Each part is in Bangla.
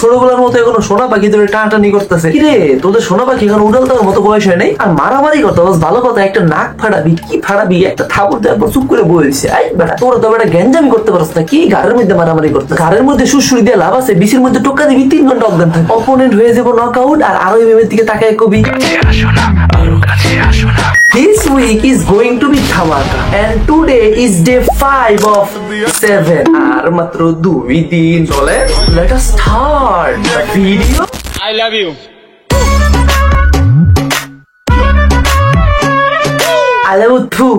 ছোটবেলার মতো এখনো সোনা পাখি ধরে টানাটানি করতেছে। কিরে তোদের সোনা পাখি এখন উড়াল দেওয়ার মতো বয়স হয় নাই, আর মারামারি কথা ভালো কথা, একটা নাক ফাড়াবি কি ফাড়াবি, একটা থাপড় দেওয়ার পর চুপ করে বলছে আই বেটা তোরা তো বেটা গ্যাঞ্জামি করতে পারছ না, কি ঘাড়ের মধ্যে মারামারি করতে, ঘাড়ের মধ্যে সুরসুরি দিয়ে লাভ আছে, বিসির মধ্যে টোকা দিবি 3 ঘন্টা অজ্ঞান থাকে, অপোনেন্ট হয়ে যাবো নক আউট। আর আরো এমএর দিকে তাকায় কবি This week is going to be dhamaka and today is day 5 of 7 আর মাত্র 2 দিন চলে। Let us start the video. I love you. I love you too.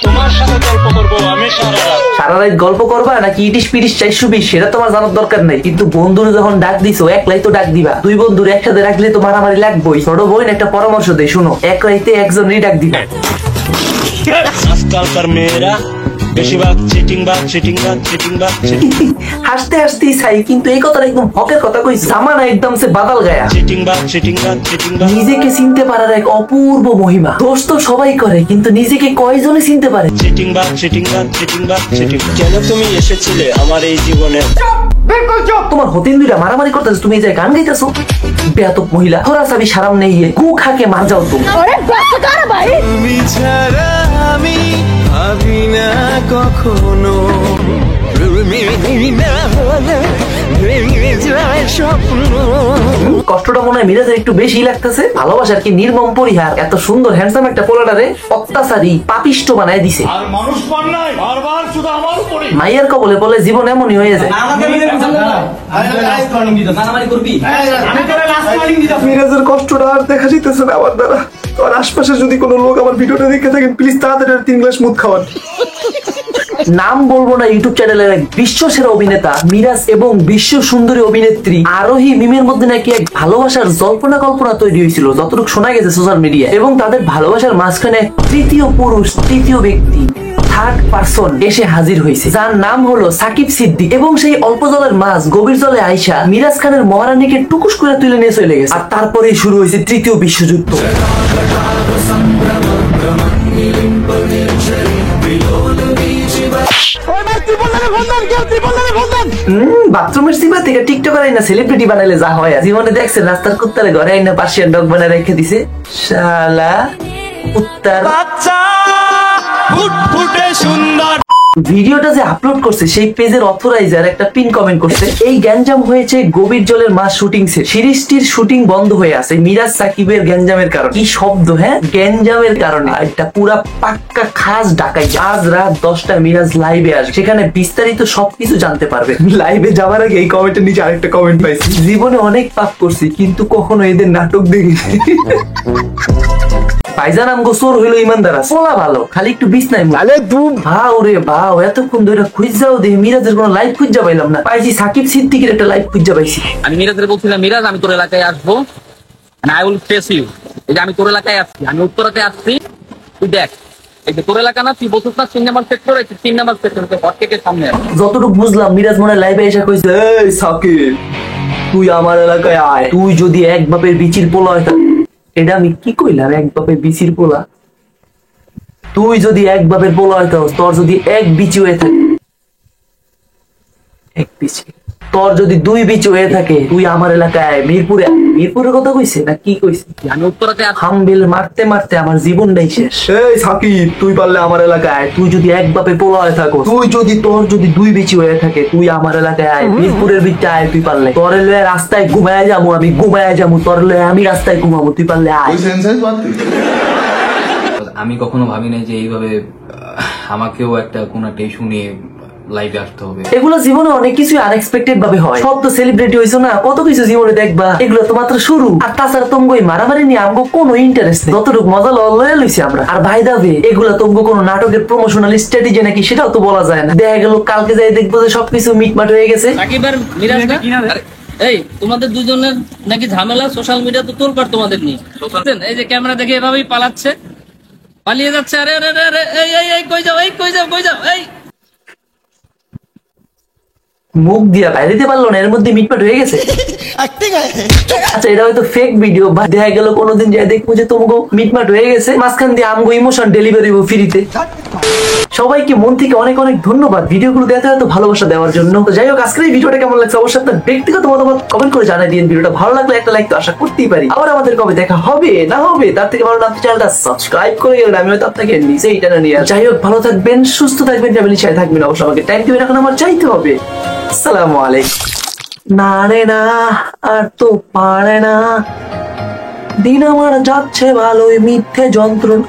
তোমার সাথে গল্প করবো আমি সারা রাত গল্প করবা নাকি ইটিশ পিটিশ 420 সেটা তোমার জানার দরকার নাই, কিন্তু বন্ধুরে যখন ডাক দিছো একলাই তো ডাক দিবা, 2 বন্ধুরে একসাথে রাখলে তো মারামারি লাগবেই। ছোট বোন একটা পরামর্শ দেই শুনো, এক রাইতে একজনই ডাক দিবা। আজকালকার মেয়েরা বেশিরভাগ চিটিং। হাসতে হাসতেই চাই, কিন্তু এই কথাটা একদম হকের কথা কই, জামানা একদম সে বাদাল গায়া। চিটিং নিজেকে চিনতে পারার এক অপূর্ব মহিমা। দোষ তো সবাই করে, কিন্তু নিজেকে কয়জনে চিনতে পারে? চিটিং। কেন তুমি এসেছিলে আমার এই জীবনে? তোমার হতিন দুইটা মারামারি করতেছে, তুমি এই জায়গায় গান গাইতেছো। বেয়াদব মহিলা, থোড়া সাবি শারাম নেই, গু খাকে মার যাও তুমি। তুমি ছাড়া আমি ভাবি না কখনো, কষ্টটা মনে হয় মিরাজের একটু বেশি লাগতেছে। ভালোবাসার কি নির্মম পরিহার, এত সুন্দর হ্যান্ডসাম একটা পোলাটারে অত্যাচারী পাপিষ্ট বানায় দিছে। আর মানুষ পান নাই, বারবার শুধু আমার উপরে। মাইয়ার কবলে বলে জীবন এমনই হয়ে যায়। মিরাজের কষ্টটা আর দেখা যাইতেছে না আমার দ্বারা। আর আশপাশে যদি কোনো লোক আমার ভিডিওটা দেখে থাকেন, প্লিজ তাড়াতাড়ি 3 গ্লাস মুদ খাওয়ান। নাম বলবো না, ইউটিউব চ্যানেলের এক বিশ্ব সেরা অভিনেতা মিরাজ এবং বিশ্ব সুন্দরী অভিনেত্রী আরোহী মিমের মধ্যে নাকি এক ভালোবাসার জল্পনা কল্পনা তৈরি হয়েছিল, যতটুকু শোনা গেছে সোশ্যাল মিডিয়া। এবং তাদের ভালোবাসার মাঝখানে এক তৃতীয় পুরুষ, তৃতীয় ব্যক্তি, থার্ড পারসন এসে হাজির হয়েছে, যার নাম হলো সাকিব সিদ্দিক। এবং সেই অল্প জলের মাছ গভীর জলে আইসা মিরাজ খানের মহারানীকে টুকুস করে তুলে নিয়ে চলে গেছে। আর তারপরেই শুরু হয়েছে তৃতীয় বিশ্বযুদ্ধ। বাথরুমের সীমা থেকে টিকটকার আইনা সেলিব্রিটি বানাইলে যা হয়, জীবনে দেখছেন রাস্তার কুত্তারে ঘরে আইনা পার্সিয়ান ডগ বানায় রেখে দিছে। শালা কুত্তার বাচ্চা ফুটফুটে সুন্দর। ভিডিওটা যে আপলোড করছে সেই পেজের অথরাইজার একটা পিন কমেন্ট করছে, এই গ্যাঞ্জাম হয়েছে গভীর জলের মাছ শুটিং সেট, সিরিজটির শুটিং বন্ধ হয়ে আছে মিরাজ সাকিবের গ্যাঞ্জামের কারণে। কি শব্দ, হ্যাঁ, গ্যাঞ্জামের কারণে। এটা পুরা পাক্কা খাস ঢাকাই। আজ রাত 10টায় মিরাজ লাইভে আসবে, সেখানে বিস্তারিত সবকিছু জানতে পারবে। লাইভে যাওয়ার আগে এই কমেন্টের নিচে আরেকটা কমেন্ট পাইছি, জীবনে অনেক পাপ করছি কিন্তু কখনো এদের নাটক দেখি। ভাইজান আমগো চোর হইলো ইমানদারা, চলা ভালো, খালি একটু বিছনায় ভালো তুম ভাও রে ভাও। এতক্ষণ ধরে খুঁজাও দেখি মিরাজের কোনো লাইভ খুঁজা পাইলাম না, পাইছি সাকিব সিদ্দিকের একটা লাইভ খুঁজা পাইছি। আমি মিরাজের বলছিলাম, মিরাজ আমি তোর এলাকায় আসবো, আই উইল ফেস ইউ। এই যে আমি তোর এলাকায় আসছি, আমি উত্তরাতে আসছি, তুই দেখ এই যে তোর এলাকা না, তুই বলছিস না 3 নাম্বার সেক্টর, 3 নাম্বার সেক্টর হটকেকের সামনে। যতটুকু বুঝলাম মিরাজ মনে লাইভে এসে কইছে, এই সাকিব তুই আমার এলাকায় আয়, তুই যদি এক বাপের বিচির পোলা হয়। এটা আমি কি কইলাম, এক বাপের বিচির পোলা? তুই যদি এক বাপের পোলা হইতে, তোর যদি এক বিচি হয়ে থাকে, এক বিচি, তোর যদি 2 বিচি হয়ে থাকে, তুই আমার এলাকায় মিরপুরে। মিরপুরের কথা কইছে না কি কইছে? আমি উত্তরাতে হামবিল মারতে মারতে আমার জীবনটাই শেষ। এই সাকিব তুই পারলে আমার এলাকায়, তুই যদি এক বাপের পোলা হয়ে থাকো, তুই যদি তোর যদি 2 বিচি হয়ে থাকে, তুই আমার এলাকায় আয়, মিরপুরের বিচে আয়। তুই পারলে তোর লয়ে রাস্তায় ঘুমায় যাবো, আমি ঘুমায় যাবো, তোর লয়ে আমি রাস্তায় ঘুমাবো, তুই পারলে আয়। আমি কখনো ভাবি নাই যে এইভাবে আমাকেও কোন একটা ইস্যু নিয়ে লাইভে আসতে হবে। এগুলো জীবনে অনেক কিছু আনএক্সপেক্টেড ভাবে হয়। সব তো সেলিব্রিটি হইছো না, কত কিছু জীবনে দেখবা, এগুলো তো মাত্র শুরু। আর তাছাড়া তোমগো মারামারি নিয়ে আমগো কোনো ইন্টারেস্ট নেই, যতটুকু মজা লয়ে লইছি আমরা। আর ভাই দাবে এগুলো তোমগো কোনো নাটকের প্রমোশনাল স্ট্র্যাটেজি নাকি সেটাও তো বলা যায় না। দেখা গেল কালকে যাই দেখবো যে সবকিছু মিটমাট হয়ে গেছে। সাকিব আর মিরাজ না, এই তোমাদের দুজনের নাকি ঝামেলা সোশ্যাল মিডিয়া তো তোলপাড় তোমাদের নিয়ে। এই যে ক্যামেরা দেখে এভাবেই পালাচ্ছে, পালিয়ে যাচ্ছে। আরে আরে আরে এই কই যাও, এই কই যাও, কই যাও, এই মুখ দিয়া বাইরে দিতে পারলো না, এর মধ্যে মিটমাট হয়ে গেছে। আচ্ছা এটা হয়তো ফেক ভিডিও, বা দেখা গেল কোনোদিন যাই দেখবো যে তোমাকে মিটমাট হয়ে গেছে, মাঝখান দিয়ে আমগো ইমোশন ডেলিভারি ফ্রিতে। সবাইকে মন থেকে অনেক অনেক ধন্যবাদ ভিডিওগুলো দেখতে এত ভালোবাসা দেওয়ার জন্য। তো যাই হোক, আজকের এই ভিডিওটা কেমন লাগছে অবশ্যই আপনার ব্যক্তিগত মতামত কমেন্ট করে জানাই দিন। ভিডিওটা ভালো লাগলে একটা লাইক তো আশা করতেই পারি। আবার আমাদের কবে দেখা হবে না হবে তার থেকে ভালো আপনি চ্যানেলটা সাবস্ক্রাইব করে গেলেন, আমি হয়তো আপনাকে নিজেই টানা নিয়ে। যাই হোক, ভালো থাকবেন, সুস্থ থাকবেন, ফ্যামিলির সাথে থাকবেন, অবশ্যই আমাকে টাইম দিবেন, এখন আমার চাইতে হবে। আসসালামু আলাইকুম। না রে না, আর তো পারে না, দিন আমার যাচ্ছে ভালোই, মিথ্যে যন্ত্রণা।